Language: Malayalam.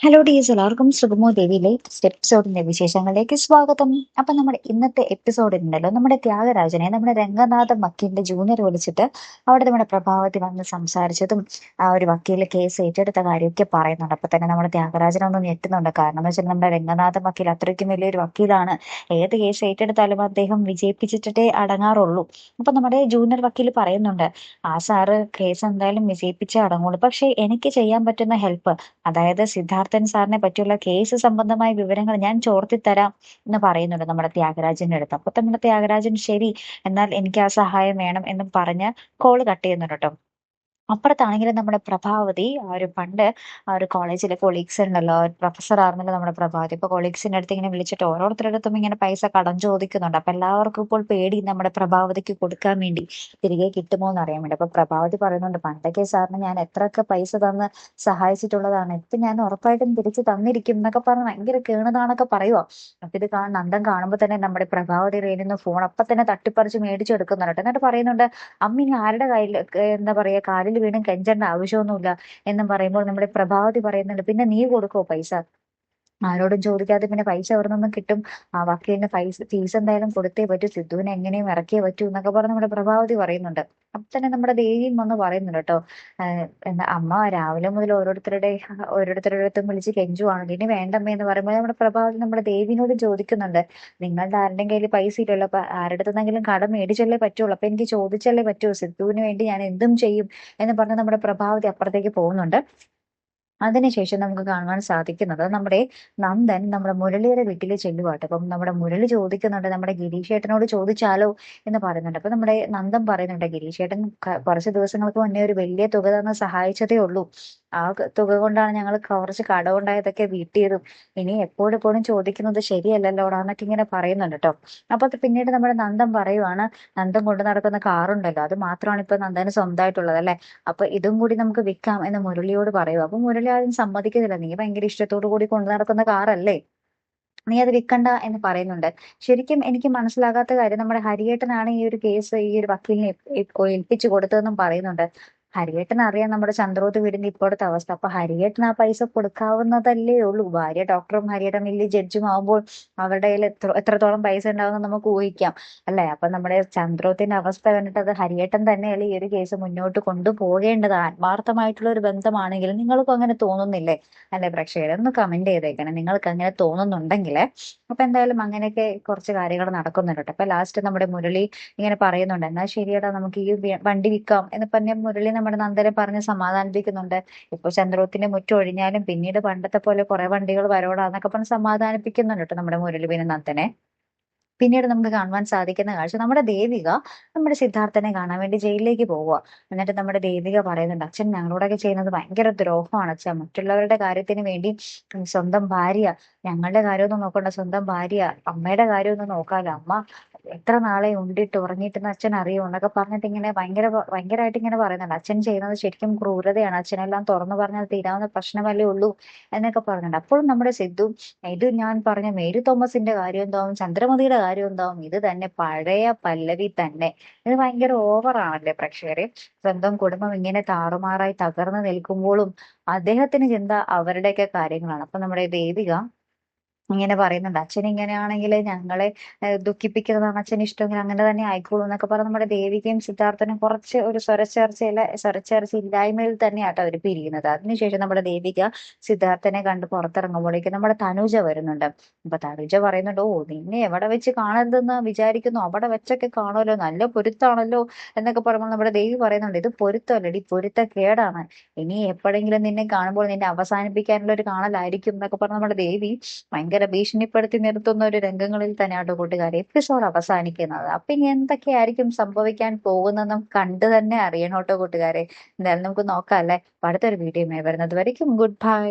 ഹലോ ഡിയേഴ്സ്, എല്ലാവർക്കും സുഗമോ ദേവിയിലെ എപ്പിസോഡിന്റെ വിശേഷങ്ങളിലേക്ക് സ്വാഗതം. അപ്പൊ നമ്മുടെ ഇന്നത്തെ എപ്പിസോഡിൽ ഉണ്ടല്ലോ, നമ്മുടെ ത്യാഗരാജനെ നമ്മുടെ രംഗനാഥ വക്കീലിന്റെ ജൂനിയർ വിളിച്ചിട്ട് അവിടെ നമ്മുടെ പ്രഭാവതി വന്ന് സംസാരിച്ചതും ആ ഒരു വക്കീലിന്റെ കേസ് ഏറ്റെടുത്ത കാര്യമൊക്കെ പറയുന്നുണ്ട്. അപ്പൊ തന്നെ നമ്മുടെ ത്യാഗരാജനൊന്നും ഞെട്ടുന്നുണ്ട്. കാരണം എന്ന് വെച്ചാൽ നമ്മുടെ രംഗനാഥ വക്കീൽ അത്രയ്ക്കും വലിയൊരു വക്കീലാണ്. ഏത് കേസ് ഏറ്റെടുത്താലും അദ്ദേഹം വിജയിപ്പിച്ചിട്ടേ അടങ്ങാറുള്ളൂ. അപ്പൊ നമ്മുടെ ജൂനിയർ വക്കീൽ പറയുന്നുണ്ട്, ആ സാറ് കേസ് എന്തായാലും വിജയിപ്പിച്ചേ അടങ്ങുള്ളൂ, പക്ഷെ എനിക്ക് ചെയ്യാൻ പറ്റുന്ന ഹെൽപ്പ്, അതായത് സിദ്ധാർത്ഥൻ സാറിനെ പറ്റിയുള്ള കേസ് സംബന്ധമായ വിവരങ്ങൾ ഞാൻ ചോർത്തിത്തരാം എന്ന് പറയുന്നുണ്ട് നമ്മുടെ ത്യാഗരാജന്റെ അടുത്ത്. അപ്പൊ നമ്മുടെ ത്യാഗരാജൻ ശരി, എന്നാൽ എനിക്ക് ആ സഹായം വേണം എന്ന് പറഞ്ഞ് കോള് കട്ട് ചെയ്യുന്നുണ്ട് കേട്ടോ. അപ്പുറത്താണെങ്കിലും നമ്മുടെ പ്രഭാവതി പണ്ട് ആ ഒരു കോളേജിലെ കൊളീഗ്സ് ഉണ്ടല്ലോ, പ്രൊഫസർ ആയിരുന്നല്ലോ നമ്മുടെ പ്രഭാവതി. ഇപ്പൊ കൊളീഗ്സിന്റെ അടുത്ത് ഇങ്ങനെ വിളിച്ചിട്ട് ഓരോരുത്തരുടെ അടുത്തും ഇങ്ങനെ പൈസ കടം ചോദിക്കുന്നുണ്ട്. അപ്പൊ എല്ലാവർക്കും ഇപ്പോൾ പേടി, നമ്മുടെ പ്രഭാവതിക്ക് കൊടുക്കാൻ വേണ്ടി തിരികെ കിട്ടുമോ എന്ന് അറിയാൻ വേണ്ടി. അപ്പൊ പ്രഭാവതി പറയുന്നുണ്ട്, പണ്ടൊക്കെ സാറിന് ഞാൻ എത്രയൊക്കെ പൈസ തന്ന് സഹായിച്ചിട്ടുള്ളതാണ്, ഇപ്പൊ ഞാൻ ഉറപ്പായിട്ടും തിരിച്ചു തന്നിരിക്കും എന്നൊക്കെ പറഞ്ഞ് ഭയങ്കര കേണതാണൊക്കെ പറയുവോ. അപ്പൊ ഇത് നന്ദൻ കാണുമ്പോൾ തന്നെ നമ്മുടെ പ്രഭാവതി കയ്യിൽ നിന്ന് ഫോൺ അപ്പൊ തന്നെ തട്ടിപ്പറിച്ച് മേടിച്ചെടുക്കുന്നുണ്ട്. എന്നിട്ട് പറയുന്നുണ്ട്, അമ്മ ഇനി ആരുടെ കയ്യിൽ എന്താ പറയാ കാലിൽ വീണ്ടും കെഞ്ചേണ്ട ആവശ്യമൊന്നുമില്ല എന്നും പറയുമ്പോൾ നമ്മുടെ പ്രഭാവതി പറയുന്നുണ്ട്, പിന്നെ നീ കൊടുക്കോ പൈസ? ആരോടും ചോദിക്കാതെ പിന്നെ പൈസ എവിടെ നിന്നും കിട്ടും? ആ വക്കീലിന് ഫീസ് എന്തായാലും കൊടുത്തേ പറ്റൂ, സിദ്ധുവിനെ എങ്ങനെയും ഇറക്കിയേ പറ്റൂ എന്നൊക്കെ പറഞ്ഞ് നമ്മുടെ പ്രഭാവതി പറയുന്നുണ്ട്. അപ്പൊ തന്നെ നമ്മുടെ ദേവിയും വന്ന് പറയുന്നുണ്ട് കേട്ടോ, എന്താ അമ്മ രാവിലെ മുതൽ ഓരോരുത്തരുടെ അടുത്തും വിളിച്ച് കെഞ്ചുവാണ്, ഇനി വേണ്ടമ്മേ എന്ന് പറയുമ്പോൾ നമ്മുടെ പ്രഭാവതി നമ്മുടെ ദേവിനോട് ചോദിക്കുന്നുണ്ട്, നിങ്ങളുടെ ആരുടെയും കയ്യിൽ പൈസ ഇല്ലല്ലോ, അപ്പൊ ആരുടെ അടുത്തെങ്കിലും കടം മേടിച്ചല്ലേ പറ്റുള്ളൂ, അപ്പൊ എനിക്ക് ചോദിച്ചല്ലേ പറ്റൂ, സിദ്ധുവിന് വേണ്ടി ഞാൻ എന്തും ചെയ്യും എന്ന് പറഞ്ഞ് നമ്മുടെ പ്രഭാവതി അപ്പുറത്തേക്ക് പോകുന്നുണ്ട്. അതിനുശേഷം നമുക്ക് കാണുവാൻ സാധിക്കുന്നത്, നമ്മുടെ നന്ദൻ നമ്മുടെ മുരളിയുടെ വീട്ടിൽ ചെല്ലുവാട്ടോ. അപ്പം നമ്മുടെ മുരളി ചോദിക്കുന്നുണ്ട്, നമ്മുടെ ഗിരീഷ് ഏട്ടനോട് ചോദിച്ചാലോ എന്ന് പറയുന്നുണ്ട്. അപ്പൊ നമ്മുടെ നന്ദൻ പറയുന്നുണ്ട്, ഗിരീഷ് ഏട്ടൻ കുറച്ച് ദിവസങ്ങൾക്ക് മുന്നേ ഒരു വലിയ തുക തന്ന് സഹായിച്ചതേ ഉള്ളൂ. ആ തുക കൊണ്ടാണ് ഞങ്ങൾ കുറച്ച് കടമുണ്ടായതൊക്കെ വീട്ടിയതും. ഇനി എപ്പോഴെപ്പോഴും ചോദിക്കുന്നത് ശരിയല്ലല്ലോടാ എന്നൊക്കെ ഇങ്ങനെ പറയുന്നുണ്ട് കേട്ടോ. അപ്പൊ അത് പിന്നീട് നമ്മുടെ നന്ദൻ പറയുവാണ്, നന്ദൻ കൊണ്ടു നടക്കുന്ന കാറുണ്ടല്ലോ, അത് മാത്രമാണ് ഇപ്പൊ നന്ദന് സ്വന്തമായിട്ടുള്ളത് അല്ലെ, അപ്പൊ ഇതും കൂടി നമുക്ക് വിൽക്കാം എന്ന് മുരളിയോട് പറയും. അപ്പൊ മുരളി ആദ്യം സമ്മതിക്കുന്നില്ല, നീ ഭയങ്കര ഇഷ്ടത്തോടു കൂടി കൊണ്ടു നടക്കുന്ന കാറല്ലേ, നീ അത് വിൽക്കണ്ട എന്ന് പറയുന്നുണ്ട്. ശരിക്കും എനിക്ക് മനസ്സിലാകാത്ത കാര്യം, നമ്മുടെ ഹരിയേട്ടനാണ് ഈ ഒരു കേസ് ഈ ഒരു വക്കീലിനെ ഏൽപ്പിച്ചു കൊടുത്തതെന്നും പറയുന്നുണ്ട്. ഹരിയേട്ടൻ അറിയാം നമ്മുടെ ചന്ദ്രോത്ത് വീടിന്റെ ഇപ്പോഴത്തെ അവസ്ഥ. അപ്പൊ ഹരിയേട്ടൻ ആ പൈസ കൊടുക്കാവുന്നതല്ലേ ഉള്ളൂ. ഭാര്യ ഡോക്ടറും ഹരിയേട്ടൻ വലിയ ജഡ്ജും ആവുമ്പോൾ അവരുടെ കയ്യിൽ എത്രത്തോളം പൈസ ഉണ്ടാവുമെന്ന് നമുക്ക് ഊഹിക്കാം അല്ലെ. അപ്പൊ നമ്മുടെ ചന്ദ്രോത്തിന്റെ അവസ്ഥ കണ്ടിട്ട് അത് ഹരിയേട്ടൻ തന്നെയല്ലേ ഈ ഒരു കേസ് മുന്നോട്ട് കൊണ്ടുപോകേണ്ടത്. ആത്മാർത്ഥമായിട്ടുള്ള ഒരു ബന്ധമാണെങ്കിൽ നിങ്ങൾക്കും അങ്ങനെ തോന്നുന്നില്ലേ അല്ലെ പ്രേക്ഷകരെ? ഒന്ന് കമന്റ് ചെയ്തേക്കണം നിങ്ങൾക്ക് അങ്ങനെ തോന്നുന്നുണ്ടെങ്കിൽ. അപ്പൊ എന്തായാലും അങ്ങനെയൊക്കെ കുറച്ച് കാര്യങ്ങൾ നടക്കുന്നുണ്ട് കേട്ടോ. അപ്പൊ ലാസ്റ്റ് നമ്മുടെ മുരളി ഇങ്ങനെ പറയുന്നുണ്ട്, എന്നാൽ ശരിയടാ നമുക്ക് ഈ വണ്ടി വിൽക്കാം എന്ന് പറഞ്ഞ മുരളി നമ്മുടെ നന്ദനെ പറഞ്ഞ് സമാധാനിപ്പിക്കുന്നുണ്ട്. ഇപ്പൊ ചന്ദ്രോത്തിന്റെ മുറ്റം ഒഴിഞ്ഞാലും പിന്നീട് പണ്ടത്തെ പോലെ കുറെ വണ്ടികൾ വരോടാന്നൊക്കെ പറഞ്ഞ് സമാധാനിപ്പിക്കുന്നുണ്ട് കേട്ടോ നമ്മുടെ മുരളി പിന്നെ നന്ദനെ. പിന്നീട് നമുക്ക് കാണുവാൻ സാധിക്കുന്ന കാഴ്ച, നമ്മുടെ ദേവിക നമ്മുടെ സിദ്ധാർത്ഥനെ കാണാൻ വേണ്ടി ജയിലിലേക്ക് പോവുക. എന്നിട്ട് നമ്മുടെ ദേവിക പറയുന്നുണ്ട്, അച്ഛൻ ഞങ്ങളോടൊക്കെ ചെയ്യുന്നത് ഭയങ്കര ദ്രോഹമാണ് അച്ഛൻ, മറ്റുള്ളവരുടെ കാര്യത്തിന് വേണ്ടി സ്വന്തം ഭാര്യ, ഞങ്ങളുടെ കാര്യമൊന്നും നോക്കണ്ട, സ്വന്തം ഭാര്യ അമ്മയുടെ കാര്യമൊന്നും നോക്കാലോ, അമ്മ എത്ര നാളെ ഉണ്ടിട്ട് ഉറങ്ങിയിട്ടെന്ന് അച്ഛൻ അറിയോ എന്നൊക്കെ പറഞ്ഞിട്ട് ഇങ്ങനെ ഭയങ്കരമായിട്ട് ഇങ്ങനെ പറയുന്നുണ്ട്. അച്ഛൻ ചെയ്യുന്നത് ശരിക്കും ക്രൂരതയാണ്, അച്ഛനെല്ലാം തുറന്നു പറഞ്ഞാൽ തീരാവുന്ന പ്രശ്നമല്ലേ ഉള്ളൂ എന്നൊക്കെ പറയുന്നുണ്ട്. അപ്പോഴും നമ്മുടെ സിദ്ധു, ഇത് ഞാൻ പറഞ്ഞ മേരി തോമസിന്റെ കാര്യം എന്താവും, ചന്ദ്രമതിയുടെ കാര്യം എന്താവും, ഇത് തന്നെ പഴയ പല്ലവി തന്നെ. ഇത് ഭയങ്കര ഓവറാണല്ലേ പ്രേക്ഷകരെ? സ്വന്തം കുടുംബം ഇങ്ങനെ താറുമാറായി തകർന്നു നിൽക്കുമ്പോഴും അദ്ദേഹത്തിന് ചിന്ത അവരുടെയൊക്കെ കാര്യങ്ങളാണ്. അപ്പൊ നമ്മുടെ ദേവിക ഇങ്ങനെ പറയുന്നുണ്ട്, അച്ഛൻ ഇങ്ങനെയാണെങ്കിൽ ഞങ്ങളെ ദുഃഖിപ്പിക്കുന്നതാണ് അച്ഛൻ ഇഷ്ടമെങ്കിൽ അങ്ങനെ തന്നെ ആയിക്കോളൂ എന്നൊക്കെ പറഞ്ഞ് നമ്മുടെ ദേവികയും സിദ്ധാർത്ഥനും കുറച്ച് ഒരു സ്വരച്ചേർച്ച ഇല്ലായ്മയിൽ തന്നെയാട്ടോ അവർ പിരിയുന്നത്. അതിനുശേഷം നമ്മുടെ ദേവിക സിദ്ധാർത്ഥനെ കണ്ട് പുറത്തിറങ്ങുമ്പോഴേക്കും നമ്മുടെ തനുജ വരുന്നുണ്ട്. അപ്പൊ തനുജ പറയുന്നുണ്ട്, ഓ നിന്നെ എവിടെ വെച്ച് കാണരുതെന്ന് വിചാരിക്കുന്നു, അവിടെ വെച്ചൊക്കെ കാണുമല്ലോ, നല്ല പൊരുത്താണല്ലോ എന്നൊക്കെ പറയുമ്പോൾ നമ്മുടെ ദേവി പറയുന്നുണ്ട്, ഇത് പൊരുത്തമല്ലടി, പൊരുത്തക്കേടാണ്, ഇനി എപ്പോഴെങ്കിലും നിന്നെ കാണുമ്പോൾ നിന്നെ അവസാനിപ്പിക്കാനുള്ള ഒരു കാണലായിരിക്കും എന്നൊക്കെ പറഞ്ഞ് നമ്മുടെ ദേവി ഭയങ്കര ഭീഷണിപ്പെടുത്തി നിർത്തുന്ന ഒരു രംഗങ്ങളിൽ തന്നെയാണ് കൂട്ടുകാരെ എപ്പിസോഡ് അവസാനിക്കുന്നത്. അപ്പൊ ഇനി എന്തൊക്കെയായിരിക്കും സംഭവിക്കാൻ പോകുന്നതെന്നും കണ്ടു തന്നെ അറിയണം കേട്ടോ കൂട്ടുകാരെ. എന്തായാലും നമുക്ക് നോക്കാം അല്ലെ. അടുത്തൊരു വീഡിയോ വരുന്നത് വരയ്ക്കും ഗുഡ് ബൈ.